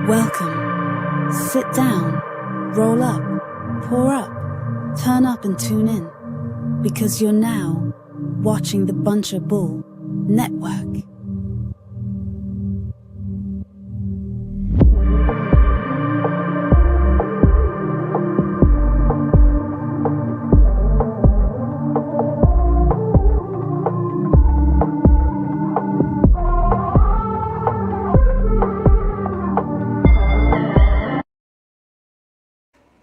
Welcome. Sit down, roll up, pour up, turn up and tune in, because you're now watching the Buncher Bull Network.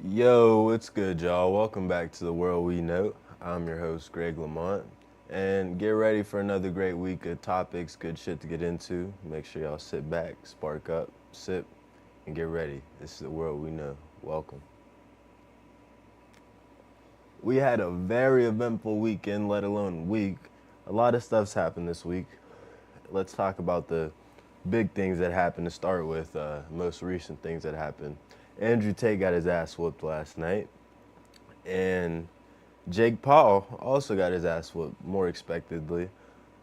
Yo, what's good, y'all? Welcome back to The World We Know. I'm your host, Greg Lamont, and get ready for another great week of topics, good shit to get into. Make sure y'all sit back, spark up, sip, and get ready. This is The World We Know. Welcome. We had a very eventful weekend, let alone week. A lot of stuff's happened this week. Let's talk about the big things that happened to start with, most recent things that happened. Andrew Tate got his ass whooped last night, and Jake Paul also got his ass whooped, more expectedly,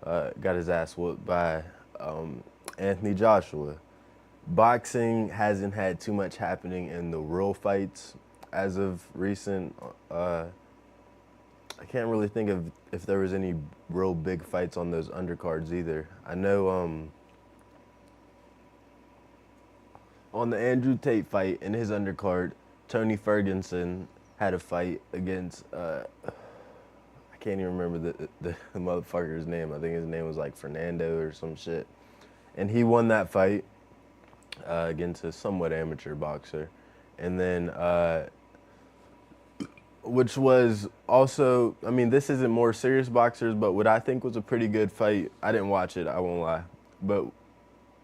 got his ass whooped by Anthony Joshua. Boxing hasn't had too much happening in the real fights as of recent. I can't really think of if there was any real big fights on those undercards either. I know on the Andrew Tate fight in his undercard, Tony Ferguson had a fight against, I can't even remember the motherfucker's name. I think his name was like Fernando or some shit. And he won that fight against a somewhat amateur boxer. And then, which was also, I mean, this isn't more serious boxers, but what I think was a pretty good fight. I didn't watch it, I won't lie. But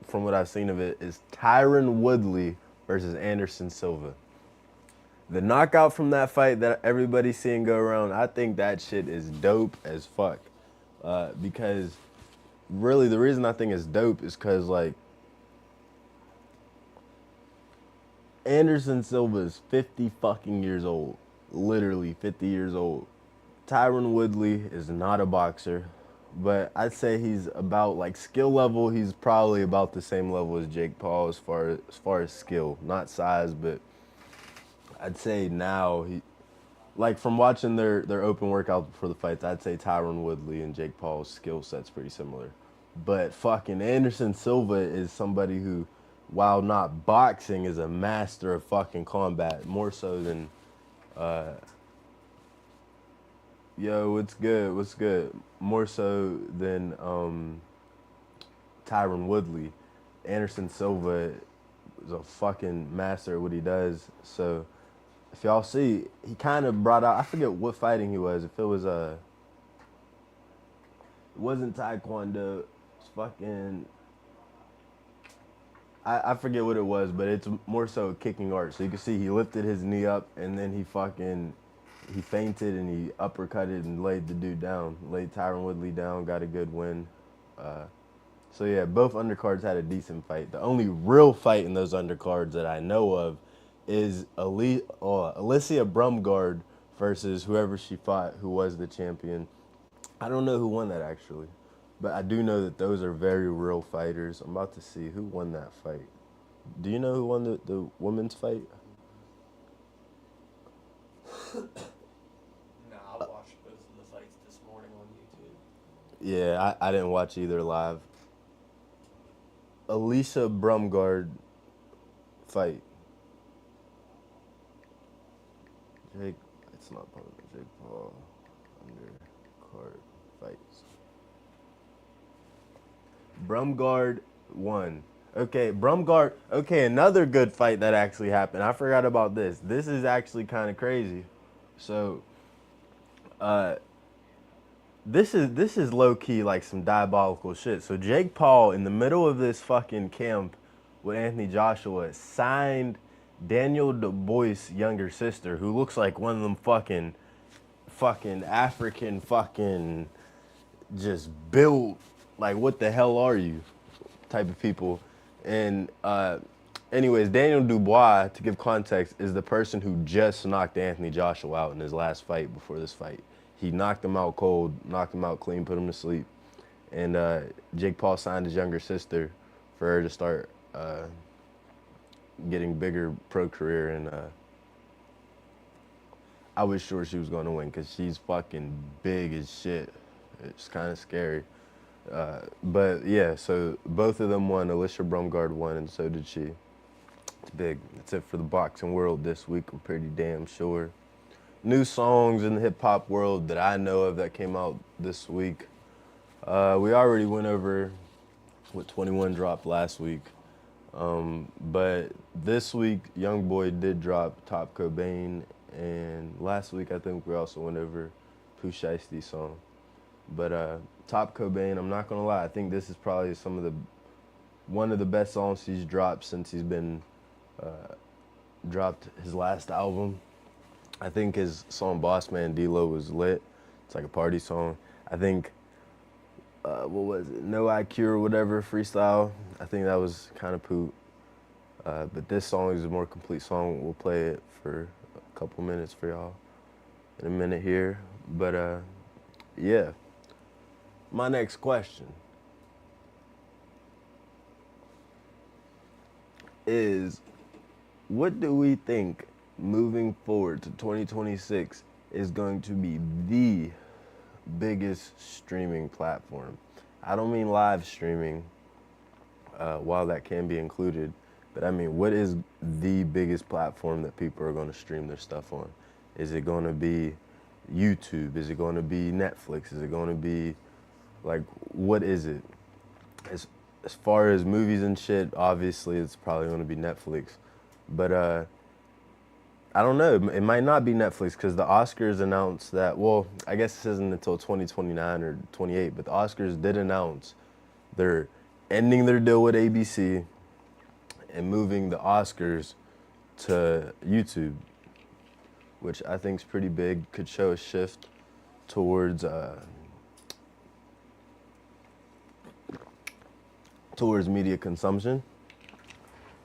from what I've seen of it, is Tyron Woodley versus Anderson Silva. The knockout from that fight that everybody's seeing go around, I think that shit is dope as fuck. Because really the reason I think it's dope is because, like, Anderson Silva is 50 fucking years old. Literally 50 years old. Tyron Woodley is not a boxer, but I'd say he's about, like, skill level, he's probably about the same level as Jake Paul as far as skill. Not size, but I'd say now, he, like, from watching their open workouts before the fights, I'd say Tyron Woodley and Jake Paul's skill set's pretty similar. But fucking Anderson Silva is somebody who, while not boxing, is a master of fucking combat, more so than yo, what's good? What's good? More so than Tyron Woodley. Anderson Silva is a fucking master at what he does. So if y'all see, he kind of brought out, I forget what fighting he was. If it was it wasn't Taekwondo. It's fucking, I forget what it was, but it's more so kicking art. So you can see he lifted his knee up and then he feinted and he uppercutted and laid the dude down. Laid Tyron Woodley down, got a good win. So yeah, both undercards had a decent fight. The only real fight in those undercards that I know of is Alicia Brumgard versus whoever she fought, who was the champion. I don't know who won that actually, but I do know that those are very real fighters. I'm about to see who won that fight. Do you know who won the women's fight? I watched both of the fights this morning on YouTube. Yeah, I didn't watch either live. Alicia Brumgard fight. It's not part of the Jake Paul undercard fights. Brumgard won. Okay, Brumgard. Okay, another good fight that actually happened. I forgot about this. This is actually kind of crazy. So, this is low key like some diabolical shit. So Jake Paul, in the middle of this fucking camp with Anthony Joshua, signed Daniel Dubois' younger sister, who looks like one of them fucking African fucking just built, like, what the hell are you type of people. And anyways, Daniel Dubois, to give context, is the person who just knocked Anthony Joshua out in his last fight before this fight. He knocked him out cold, knocked him out clean, put him to sleep. And Jake Paul signed his younger sister for her to start getting bigger pro career, and I was sure she was going to win because she's fucking big as shit. It's kind of scary. But yeah, so both of them won. Alicia Brumgard won, and so did she. It's big. That's it for the boxing world this week. I'm pretty damn sure. New songs in the hip hop world that I know of that came out this week. We already went over what 21 dropped last week. But this week, Youngboy did drop Top Cobain, and last week I think we also went over Pooh Shiesty's song. But Top Cobain, I'm not gonna lie, I think this is probably one of the best songs he's dropped since he's been dropped his last album. I think his song Boss Man D-Lo was lit. It's like a party song. I think what was it? No IQ or whatever freestyle. I think that was kind of poop. But this song is a more complete song. We'll play it for a couple minutes for y'all in a minute here. But yeah. My next question is, what do we think moving forward to 2026 is going to be the biggest streaming platform? I don't mean live streaming, while that can be included, but I mean, what is the biggest platform that people are going to stream their stuff on? Is it going to be YouTube? Is it going to be Netflix? Is it going to be, like, what is it? As far as movies and shit, obviously it's probably going to be Netflix. But I don't know. It might not be Netflix because the Oscars announced that, well, I guess this isn't until 2029 or 28, but the Oscars did announce they're ending their deal with ABC and moving the Oscars to YouTube, which I think is pretty big. Could show a shift towards media consumption.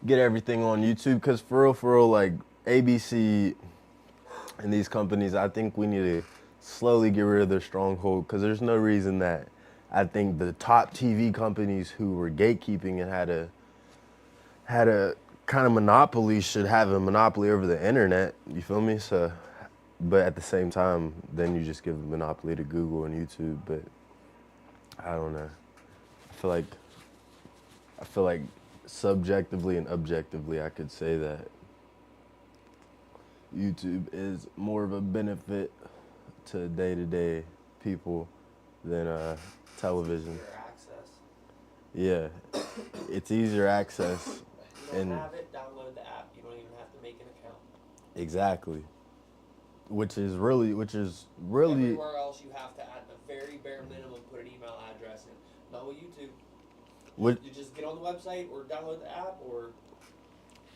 Get everything on YouTube, because for real, like ABC and these companies, I think we need to slowly get rid of their stronghold, because there's no reason that I think the top TV companies who were gatekeeping and had a kind of monopoly should have a monopoly over the internet. You feel me? So, but at the same time, then you just give a monopoly to Google and YouTube. But I don't know. I feel like subjectively and objectively, I could say that YouTube is more of a benefit to day-to-day people than television. Easier access. Yeah, it's easier access. You don't And have it, download the app. You don't even have to make an account. exactly, which is really Everywhere else, you have to, at the very bare minimum, put an email address in. Not with YouTube. what You just get on the website or download the app, or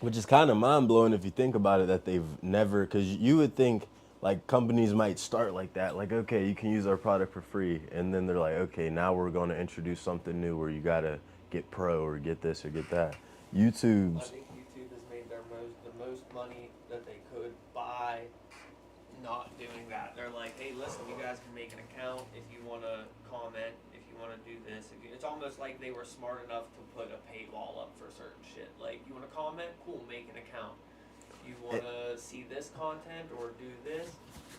which is kind of mind-blowing if you think about it, that they've never, because you would think like companies might start like that, like, okay, you can use our product for free, and then they're like, okay, now we're going to introduce something new where you gotta get pro or get this or get that. I YouTube's think YouTube has made the most money that they could by not doing that. They're like, hey, listen, you guys can make an account if you want to comment, if you want to do this. It's almost like they were smart enough to put a paywall up for certain shit. Like, you want to comment? Cool, make an account. You want to see this content or do this?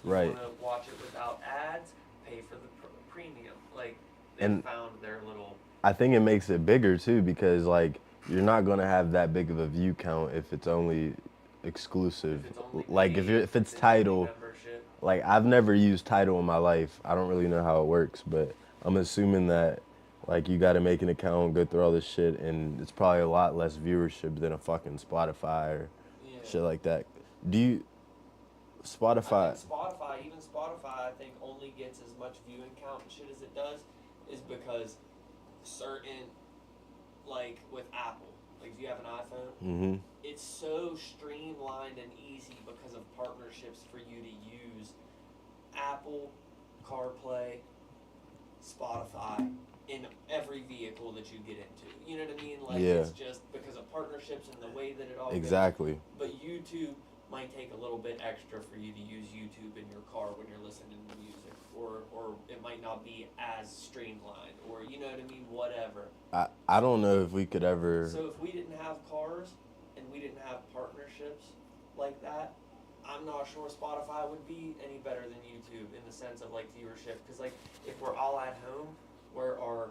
You Right. want to watch it without ads? Pay for the premium. Like, they And- found their little... I think it makes it bigger too, because like you're not gonna have that big of a view count if it's only exclusive. If it's only Like paid, if it's only Tidal, membership. like I've never used Tidal in my life. I don't really know how it works, but I'm assuming that like you got to make an account, go through all this shit, and it's probably a lot less viewership than a fucking Spotify or Yeah. shit like that. Do you Spotify? I think Spotify, I think only gets as much viewing count and shit as it does, is because certain, like with Apple, like if you have an iPhone, Mm-hmm. it's so streamlined and easy because of partnerships for you to use Apple CarPlay, Spotify in every vehicle that you get into. You know what I mean? Like Yeah. it's just because of partnerships and the way that it all goes. Exactly. But YouTube might take a little bit extra for you to use YouTube in your car when you're listening to music, or it might not be as streamlined, or you know what I mean, whatever. I don't know if we could ever. So if we didn't have cars, and we didn't have partnerships like that, I'm not sure Spotify would be any better than YouTube in the sense of like viewership. Because like if we're all at home, where our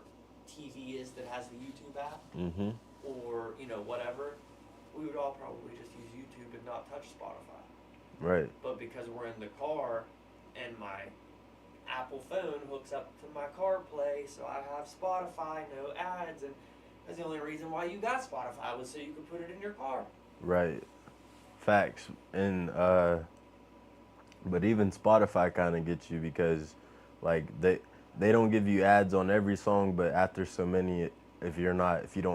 TV is that has the YouTube app, Mm-hmm. or you know whatever, we would all probably just use YouTube and not touch Spotify. Right. But because we're in the car, and my Apple phone hooks up to my CarPlay, so I have Spotify, no ads, and that's the only reason why you got Spotify was so you could put it in your car. Right. Facts. And but even Spotify kind of gets you because like they don't give you ads on every song, but after so many, if you don't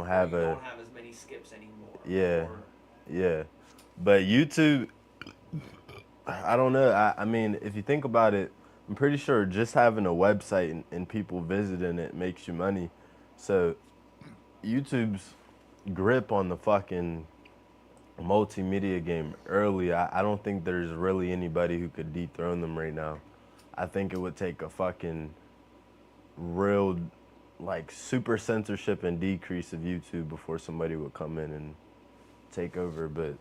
have don't have as many skips anymore. Yeah. Or, Yeah. But YouTube, I don't know. I mean, if you think about it, I'm pretty sure just having a website and people visiting it makes you money. So YouTube's grip on the fucking multimedia game early, I don't think there's really anybody who could dethrone them right now. I think it would take a fucking real, like, super censorship and decrease of YouTube before somebody would come in and take over. But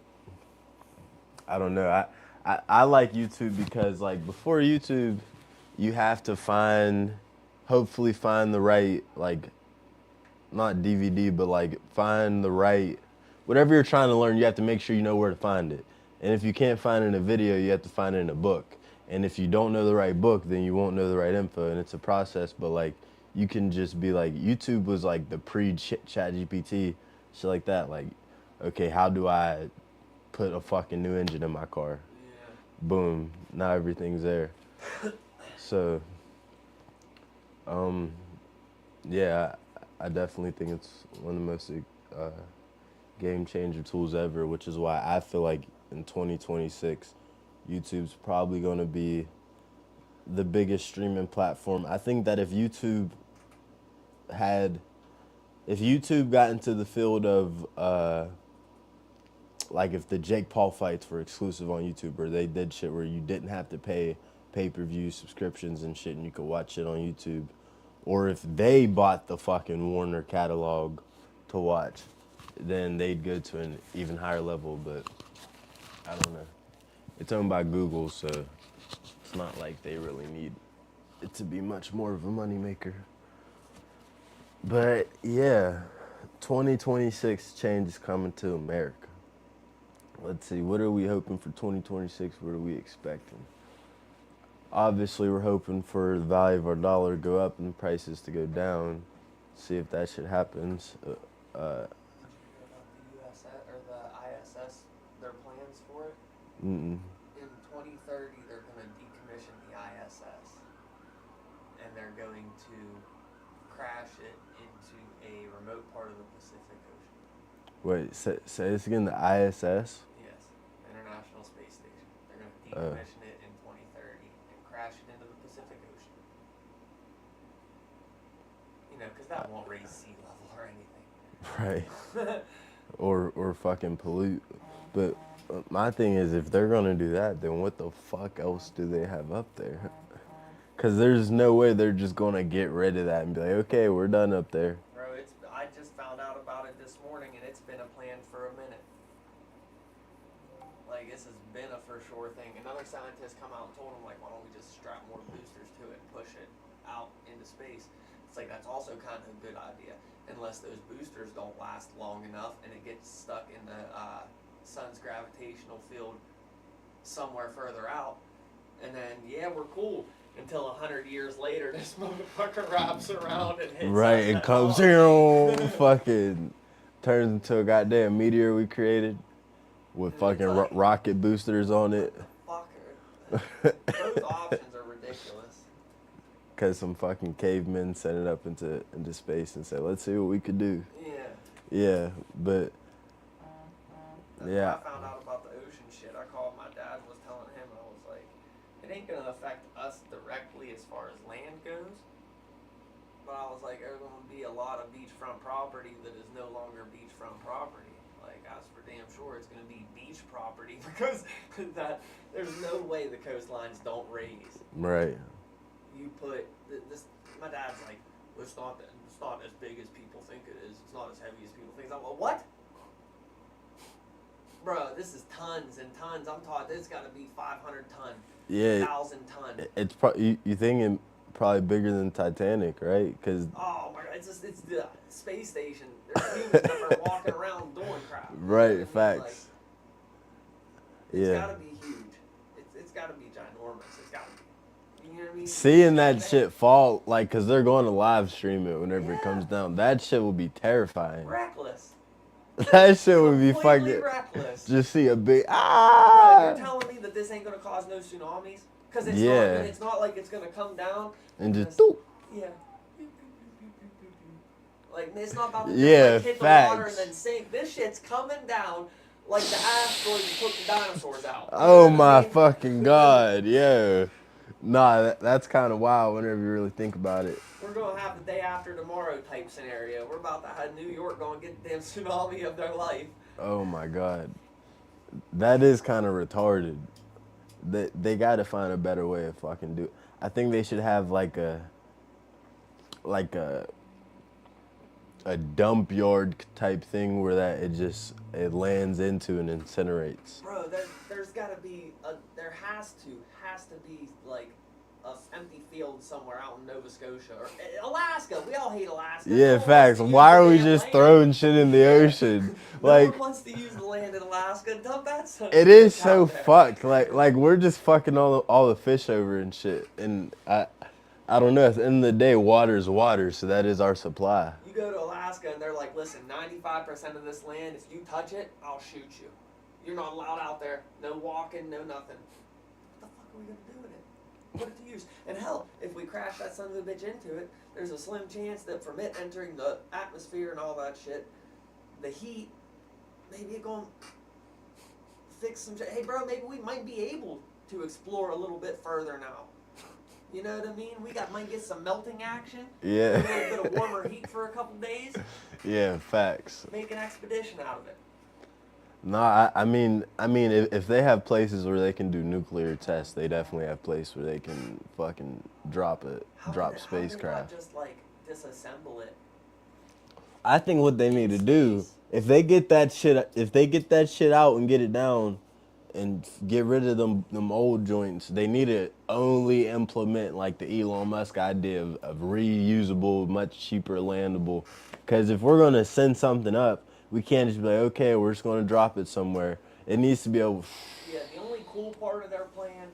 I don't know. I like YouTube because, like, before YouTube, you have to hopefully find the right, like, not DVD, but like find the right, whatever you're trying to learn, you have to make sure you know where to find it. And if you can't find it in a video, you have to find it in a book. And if you don't know the right book, then you won't know the right info. And it's a process, but like you can just be like, YouTube was like the pre-ChatGPT, shit like that. Like, okay, how do I put a fucking new engine in my car? yeah. Boom, now everything's there. So, yeah, I definitely think it's one of the most game changer tools ever, which is why I feel like in 2026, YouTube's probably going to be the biggest streaming platform. I think that if YouTube got into the field of, like if the Jake Paul fights were exclusive on YouTube, or they did shit where you didn't have to pay pay-per-view subscriptions and shit and you could watch it on YouTube, or if they bought the fucking Warner catalog to watch, then they'd go to an even higher level. But I don't know. It's owned by Google, so it's not like they really need it to be much more of a moneymaker. But yeah, 2026 change is coming to America. Let's see, what are we hoping for 2026? What are we expecting? Obviously, we're hoping for the value of our dollar to go up and prices to go down. See if that shit happens. Did you hear about the USS or the ISS? Their plans for it. Mm-mm. In 2030, they're going to decommission the ISS, and they're going to crash it into a remote part of the Pacific Ocean. Wait, say this again. The ISS. Yes, International Space Station. They're going to decommission it in 2030 and crash it into the Pacific Ocean. You know, because that won't raise sea level or anything. Right. or fucking pollute. But my thing is, if they're gonna do that, then what the fuck else do they have up there? Because there's no way they're just gonna get rid of that and be like, okay, we're done up there. Bro, I just found out about it this morning, and it's been a plan for a minute. Like, this has been a for sure thing. Another scientist come out and told him, like, why don't we just strap more boosters to it and push it out into space? It's like, that's also kind of a good idea, unless those boosters don't last long enough and it gets stuck in the sun's gravitational field somewhere further out. And then, yeah, we're cool until 100 years later, this motherfucker wraps around and hits Right, us it comes here, fucking turns into a goddamn meteor we created with And fucking it's like, rocket boosters on it. Fucker. Both options are ridiculous. Because some fucking cavemen sent it up into space and said, let's see what we could do. Yeah. Yeah, but That's yeah. when I found out about the ocean shit. I called my dad and was telling him, I was like, it ain't gonna affect us directly as far as land goes. But I was like, there's gonna be a lot of beachfront property that is no longer beachfront property. Like, I was for damn sure it's gonna be beach property because that there's no way the coastlines don't raise. Right. You put this. My dad's like, well, it's not as big as people think it is. It's not as heavy as people think. I'm like, what? bro, this is tons and tons. I'm talking, it's got to be 500 ton, Yeah, 1,000 ton. it's probably you think it probably bigger than Titanic, right? Because Oh my god, it's the space station. There's humans that are walking around doing crap. You know what I right, mean? facts. Like, it's Yeah, got to be huge. It's got to be ginormous. It's got to be. You know what I mean? seeing that shit fall, like, cause they're going to live stream it whenever it comes down. That shit will be terrifying. Reckless. That shit would be Completely fucking. reckless. Just see a big Bro, ah. you're telling me that this ain't gonna cause no tsunamis? Because it's Yeah. not. It's not like it's gonna come down And just doop. yeah. Like it's not about to Yeah, just, like, hit the water and facts. then sink. This shit's coming down like the asteroid that took the dinosaurs out. You know Oh what I my mean? fucking god, yeah. Nah, that's kind of wild whenever you really think about it. We're gonna have the day after tomorrow type scenario. We're about to have New York going to get the damn tsunami of their life. Oh my god, that is kind of retarded. They got to find a better way of fucking do. I think they should have like a dump yard type thing where that it lands into and incinerates. Bro, there's gotta be there has to be like a empty field somewhere out in Nova Scotia or Alaska. We all hate Alaska. Yeah, No one facts. wants to use Why the are we damn just land. throwing shit in the ocean? No Like, one wants to use the land in Alaska. Dump that son of it a is bitch so out there. fucked. Like we're just fucking all the fish over and shit. And I don't know. At the end of the day, water's water, so that is our supply. You go to Alaska and they're like, listen, 95% of this land, if you touch it, I'll shoot you. You're not allowed out there. No walking, no nothing. What the fuck are we gonna do with it? Put it to use. And hell, if we crash that son of a bitch into it, there's a slim chance that from it entering the atmosphere and all that shit, the heat, maybe it gonna fix some shit. Hey bro, maybe we might be able to explore a little bit further now. You know what I mean? We might get some melting action. Yeah. A little bit of warmer heat for a couple days. Yeah, facts. Make an expedition out of it. No, I mean, if they have places where they can do nuclear tests, they definitely have places where they can fucking drop How spacecraft. do they not just like disassemble it? I think what they need to do, if they get that shit out and get it down, and get rid of them old joints, they need to only implement like the Elon Musk idea of reusable, much cheaper, landable. Because if we're gonna send something up, we can't just be like, okay, we're just gonna drop it somewhere. It needs to be able. Yeah, the only cool part of their plan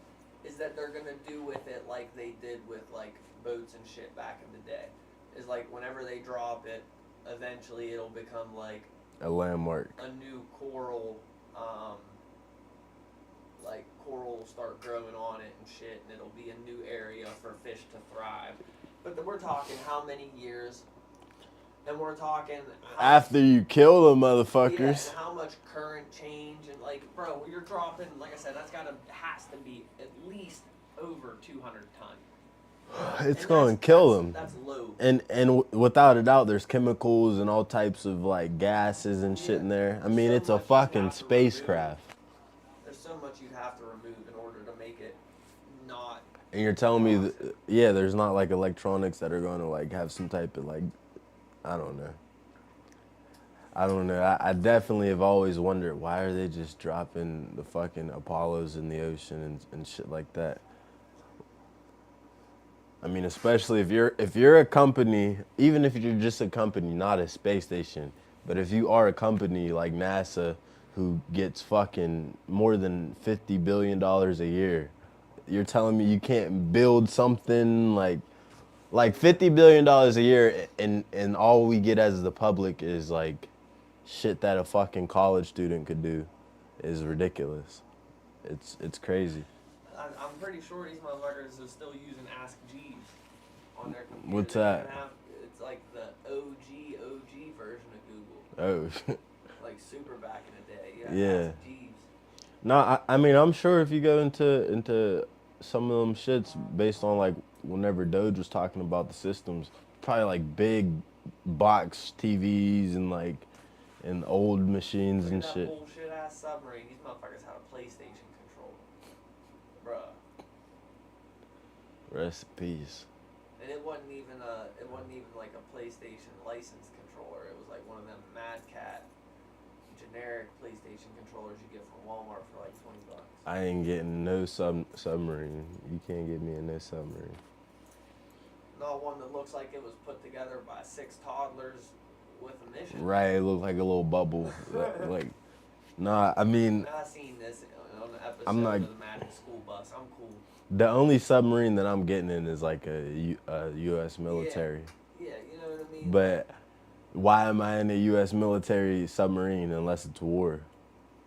is that they're gonna do with it like they did with like boats and shit back in the day. Is like whenever they drop it, eventually it'll become like A landmark. a new coral. Like coral will start growing on it and shit, and it'll be a new area for fish to thrive. But then we're talking how many years, and we're talking After you kill the yeah, motherfuckers, and how much current change and like, bro, you're dropping. Like I said, has to be at least over 200 ton. it's And gonna kill them. That's low. And without a doubt, there's chemicals and all types of like gases and shit in there. I mean, So it's a much you fucking have to spacecraft. There's so much you'd have to remove in order to make it not. And you're telling me that, yeah, there's not like electronics that are going to like have some type of like, I don't know. I definitely have always wondered, why are they just dropping the fucking Apollos in the ocean and shit like that? I mean, especially if you're a company, even if you're just a company, not a space station, but if you are a company like NASA who gets fucking more than $50 billion a year, you're telling me you can't build something like $50 billion a year and all we get as the public is like shit that a fucking college student could do is ridiculous. It's crazy. I'm pretty sure these motherfuckers are still using Ask Jeeves on their computer. What's They that? even it's like the OG version of Google. Oh. Like super back in the day. Yeah. Ask Jeeves. No, I mean, I'm sure if you go into some of them shits based on like whenever Doge was talking about the systems, probably like big box TVs and like and old machines Look and at that shit. bullshit ass submarine. These motherfuckers had a PlayStation controller. Bruh. Rest in peace. And it wasn't even like a PlayStation licensed controller. It was like one of them Mad Cat generic PlayStation controllers you get from Walmart for like $20. I ain't getting no submarine. You can't get me in no submarine. Not one that looks like it was put together by 6 toddlers with a mission. Right, it looked like a little bubble. Like, nah, I mean, I seen this on the episode I'm not- of the Magic School Bus. I'm cool. the only submarine that I'm getting in is like a U.S. military. Yeah, you know what I mean? But why am I in a U.S. military submarine unless it's war?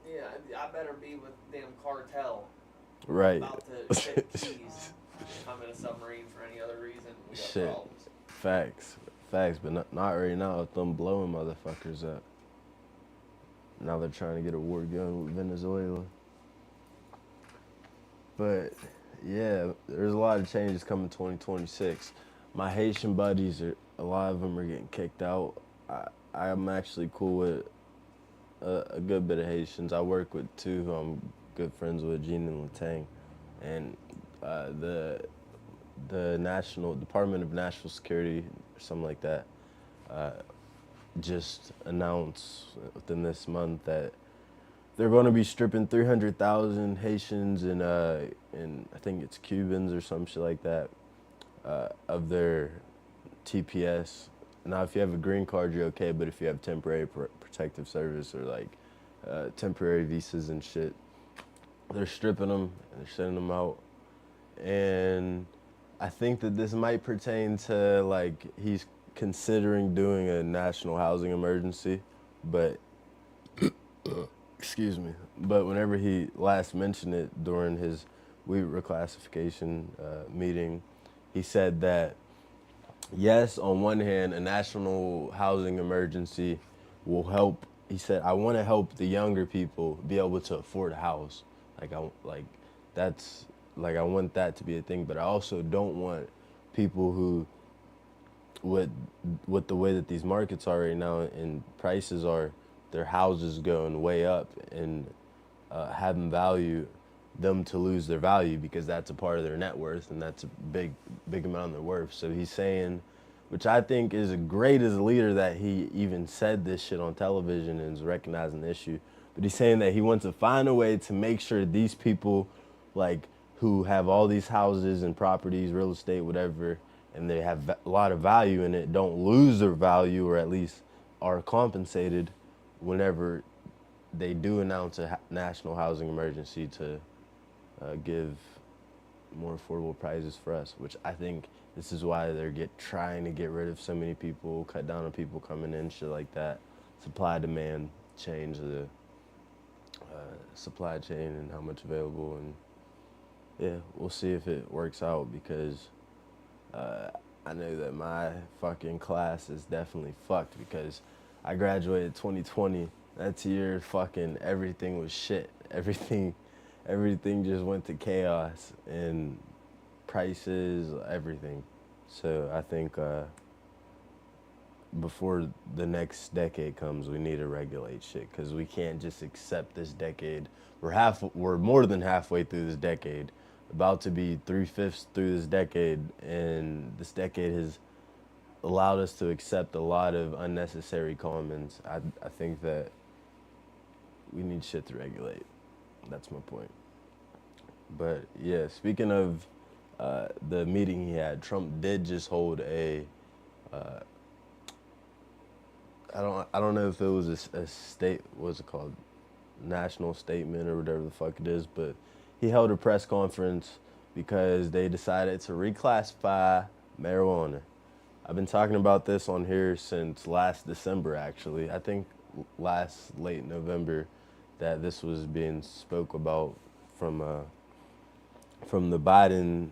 Yeah, I better be with damn cartel. Right. About to ship cheese. If I'm in a submarine for any other reason, we got Shit. problems. Facts, but not right now with them blowing motherfuckers up. Now they're trying to get a war going with Venezuela. But yeah, there's a lot of changes coming 2026. My Haitian buddies, a lot of them are getting kicked out. I'm actually cool with a good bit of Haitians. I work with two who I'm good friends with, Jean and Latang, and the National Department of National Security or something like that just announced within this month that they're going to be stripping 300,000 Haitians and I think it's Cubans or some shit like that of their TPS. Now, if you have a green card, you're okay, but if you have temporary protective service or like temporary visas and shit, they're stripping them and they're sending them out. And I think that this might pertain to like he's considering doing a national housing emergency, but excuse me. But whenever he last mentioned it during his weed reclassification meeting, he said that yes, on one hand, a national housing emergency will help. He said, "I want to help the younger people be able to afford a house. I want that to be a thing. But I also don't want people who, with the way that these markets are right now and prices are, their houses going way up and having value, them to lose their value because that's a part of their net worth and that's a big amount of their worth." So he's saying, which I think is great as a leader that he even said this shit on television and is recognizing the issue, but he's saying that he wants to find a way to make sure these people like who have all these houses and properties, real estate, whatever, and they have a lot of value in it, don't lose their value or at least are compensated whenever they do announce a national housing emergency to give more affordable prices for us, which I think this is why they're trying to get rid of so many people, cut down on people coming in, shit like that. Supply demand change the supply chain and how much available, and yeah, we'll see if it works out because I know that my fucking class is definitely fucked because I graduated 2020. That year, fucking everything was shit. Everything just went to chaos and prices, everything. So I think before the next decade comes, we need to regulate shit because we can't just accept this decade. We're more than halfway through this decade, about to be 3/5 through this decade, and this decade has allowed us to accept a lot of unnecessary comments. I think that we need shit to regulate. That's my point. But yeah, speaking of the meeting he had, Trump did just hold a I don't know if it was a state, what's it called, national statement or whatever the fuck it is, but he held a press conference because they decided to reclassify marijuana. I've been talking about this on here since last December, actually. I think late November that this was being spoke about from the Biden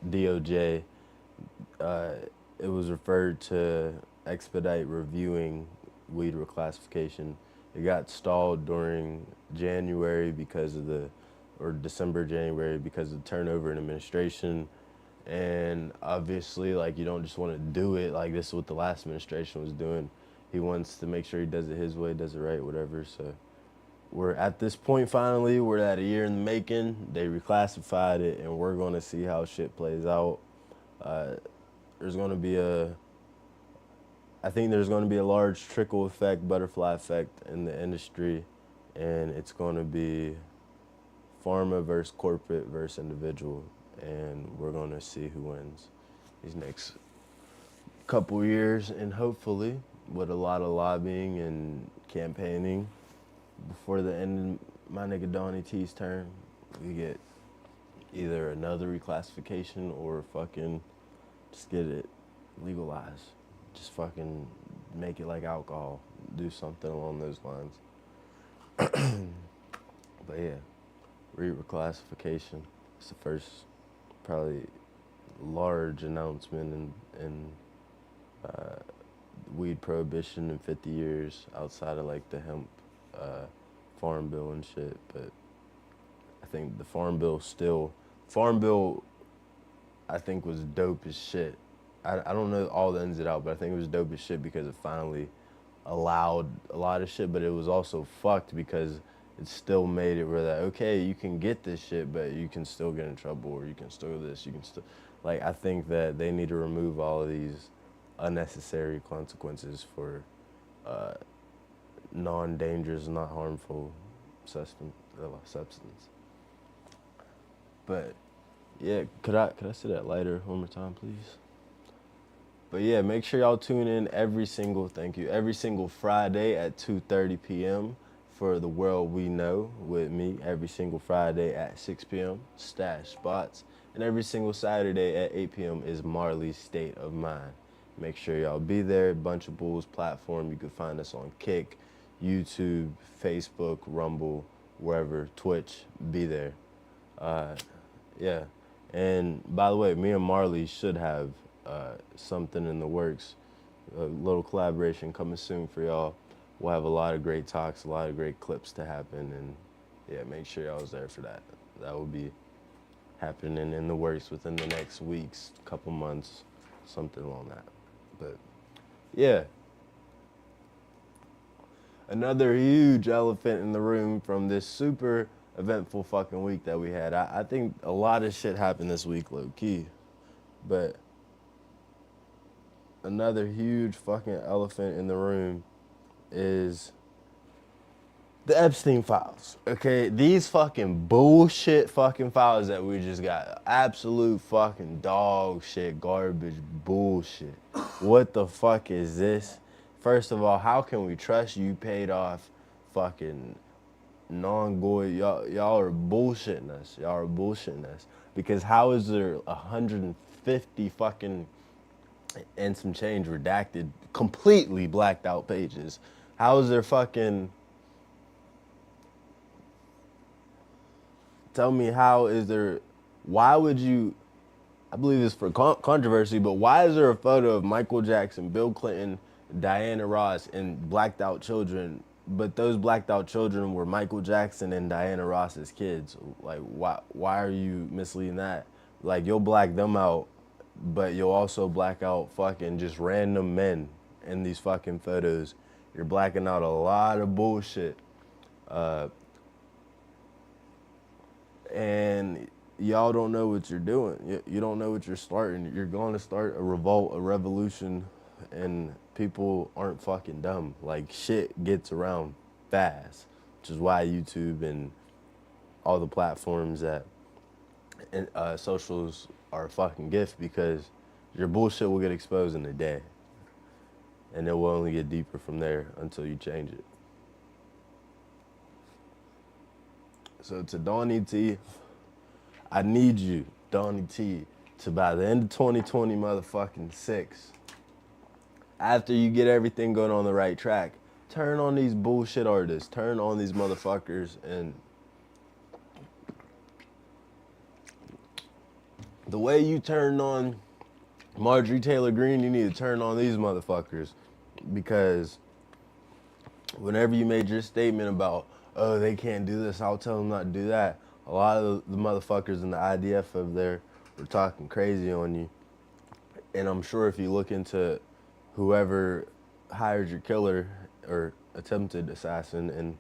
DOJ. It was referred to expedite reviewing weed reclassification. It got stalled during January December, January because of turnover in administration. And obviously, like, you don't just want to do it like this is what the last administration was doing. He wants to make sure he does it his way, does it right, whatever. So we're at this point finally. We're at a year in the making. They reclassified it, and we're going to see how shit plays out. There's going to be I think there's going to be a large trickle effect, butterfly effect in the industry, and it's going to be pharma versus corporate versus individual, and we're going to see who wins these next couple years, and hopefully with a lot of lobbying and campaigning before the end of my nigga Donnie T's term, we get either another reclassification or fucking just get it legalized. Just fucking make it like alcohol. Do something along those lines. But yeah, reclassification. It's the first probably large announcement in weed prohibition in 50 years outside of like the hemp farm bill and shit. But I think the farm bill I think was dope as shit. I don't know all the ins and outs, but I think it was dope as shit because it finally allowed a lot of shit, but it was also fucked because it still made it where that, okay, you can get this shit, but you can still get in trouble, or you can still this, you can still, like, I think that they need to remove all of these unnecessary consequences for non-dangerous, not harmful substance. But yeah, could I say that lighter one more time, please? But yeah, make sure y'all tune in every single Friday at 2:30 p.m. for The World We Know with me, every single Friday at 6 p.m. Stash Spots, and every single Saturday at 8 p.m. is Marley's State of Mind. Make sure y'all be there. Bunch of Bulls platform. You can find us on Kick, YouTube, Facebook, Rumble, wherever, Twitch. Be there. Yeah. And by the way, me and Marley should have something in the works, a little collaboration coming soon for y'all. We'll have a lot of great talks, a lot of great clips to happen, and yeah, make sure y'all was there for that. That will be happening in the works within the next weeks, couple months, something along that. But yeah, another huge elephant in the room from this super eventful fucking week that we had. I think a lot of shit happened this week, low key, but another huge fucking elephant in the room is the Epstein files. Okay, these fucking bullshit fucking files that we just got, absolute fucking dog shit, garbage bullshit. What the fuck is this? First of all, how can we trust you paid off fucking non-goy? Y'all are bullshitting us. Y'all are bullshitting us. Because how is there 150 fucking and some change redacted, completely blacked out pages? How is there fucking... Tell me, how is there... Why would you... I believe it's for controversy, but why is there a photo of Michael Jackson, Bill Clinton, Diana Ross, and blacked out children, but those blacked out children were Michael Jackson and Diana Ross's kids? Like, why are you misleading that? Like, you'll black them out, but you'll also black out fucking just random men in these fucking photos. You're blacking out a lot of bullshit. And y'all don't know what you're doing. You don't know what you're starting. You're going to start a revolt, a revolution, and people aren't fucking dumb. Like, shit gets around fast, which is why YouTube and all the platforms that socials are a fucking gift, because your bullshit will get exposed in a day, and it will only get deeper from there until you change it. So to Donnie T, I need you, Donnie T, to by the end of 2020 motherfucking 6, after you get everything going on the right track, turn on these bullshit artists, turn on these motherfuckers, and the way you turned on Marjorie Taylor Greene, you need to turn on these motherfuckers, because whenever you made your statement about, oh, they can't do this, I'll tell them not to do that, a lot of the motherfuckers in the IDF over there were talking crazy on you. And I'm sure if you look into whoever hired your killer or attempted assassin and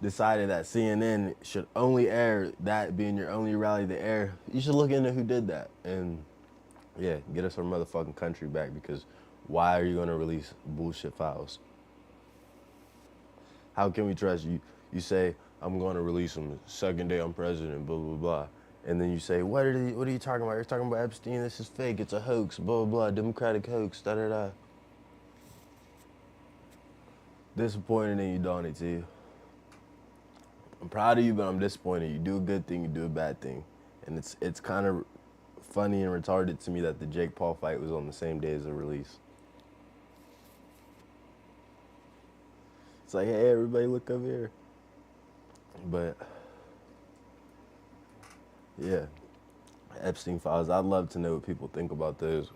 decided that CNN should only air that being your only rally to air, you should look into who did that. And yeah, get us our motherfucking country back, because Why are you going to release bullshit files? How can we trust you? You say, I'm going to release them. Second day I'm president, blah, blah, blah. And then you say, what are you talking about? You're talking about Epstein. This is fake. It's a hoax, blah, blah, blah, Democratic hoax, da, da, da. Disappointed in you, Donnie T. I'm proud of you, but I'm disappointed. You do a good thing, you do a bad thing. And it's kind of funny and retarded to me that the Jake Paul fight was on the same day as the release. It's like, hey, everybody look over here. But, yeah, Epstein files, I'd love to know what people think about those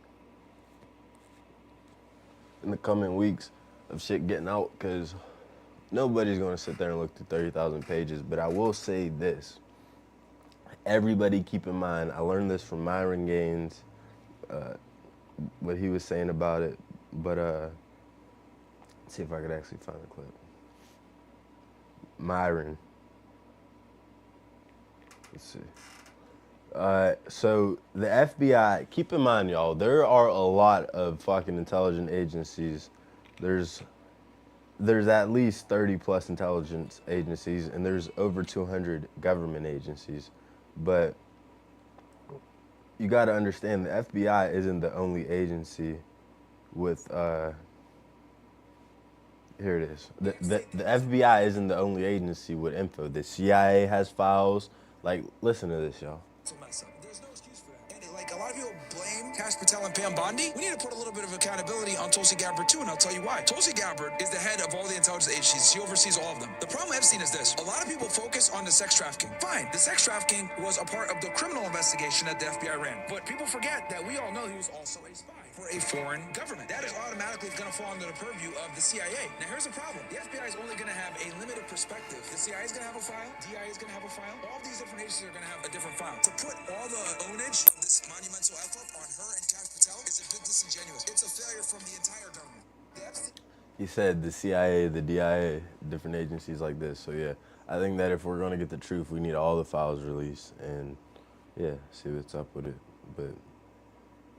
in the coming weeks of shit getting out, because nobody's going to sit there and look through 30,000 pages. But I will say this. Everybody keep in mind, I learned this from Myron Gaines, what he was saying about it. But let's see if I could actually find the clip. Myron. Let's see. So the FBI, keep in mind, y'all, there are a lot of fucking intelligence agencies. There's at least 30 plus intelligence agencies, and there's over 200 government agencies. But you got to understand, the FBI isn't the only agency with, here it is. The FBI isn't the only agency with info. The CIA has files. Like, listen to this, y'all. It's a mess up. There's no excuse for that. And like a lot of people blame Cash Patel and Pam Bondi, we need to put a little bit of accountability on Tulsi Gabbard too, and I'll tell you why. Tulsi Gabbard is the head of all the intelligence agencies. She oversees all of them. The problem with Epstein is this. A lot of people focus on the sex trafficking. Fine, the sex trafficking was a part of the criminal investigation that the FBI ran. But people forget that we all know he was also a spy for a foreign government. That is automatically going to fall under the purview of the CIA. Now here's the problem. The FBI is only going to have a limited perspective. The CIA is going to have a file. DIA is going to have a file. All of these different agencies are going to have a different file. To put all the ownage of this monumental effort on her and Cash Patel is a bit disingenuous. It's a failure from the entire government. He said the CIA, the DIA, different agencies like this. So yeah, I think that if we're going to get the truth, we need all the files released and yeah, see what's up with it. But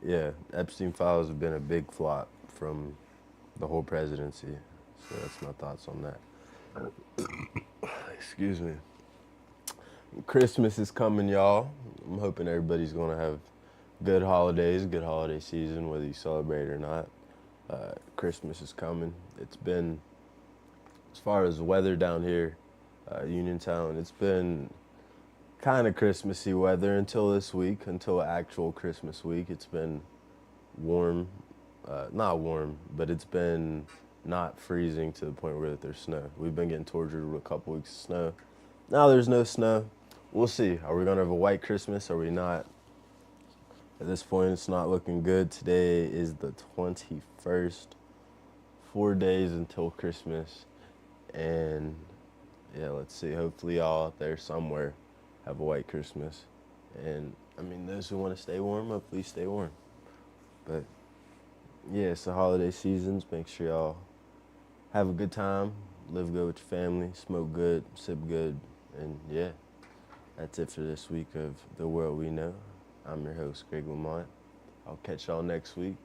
yeah, Epstein files have been a big flop from the whole presidency. So that's my thoughts on that. Excuse me. Christmas is coming, y'all. I'm hoping everybody's going to have good holidays, good holiday season, whether you celebrate or not. Christmas is coming. It's been, as far as weather down here, Uniontown, it's been kind of Christmassy weather until this week, until actual Christmas week. It's been warm, not warm, but it's been not freezing to the point where there's snow. We've been getting tortured with a couple weeks of snow. Now there's no snow. We'll see. Are we going to have a white Christmas? Are we not? At this point, it's not looking good. Today is the 21st. 4 days until Christmas. And yeah, let's see. Hopefully y'all out there somewhere have a white Christmas. And I mean, those who want to stay warm, hopefully stay warm. But yeah, it's the holiday seasons. Make sure y'all have a good time. Live good with your family. Smoke good. Sip good. And yeah, that's it for this week of The World We Know. I'm your host, Greg Lamont. I'll catch y'all next week.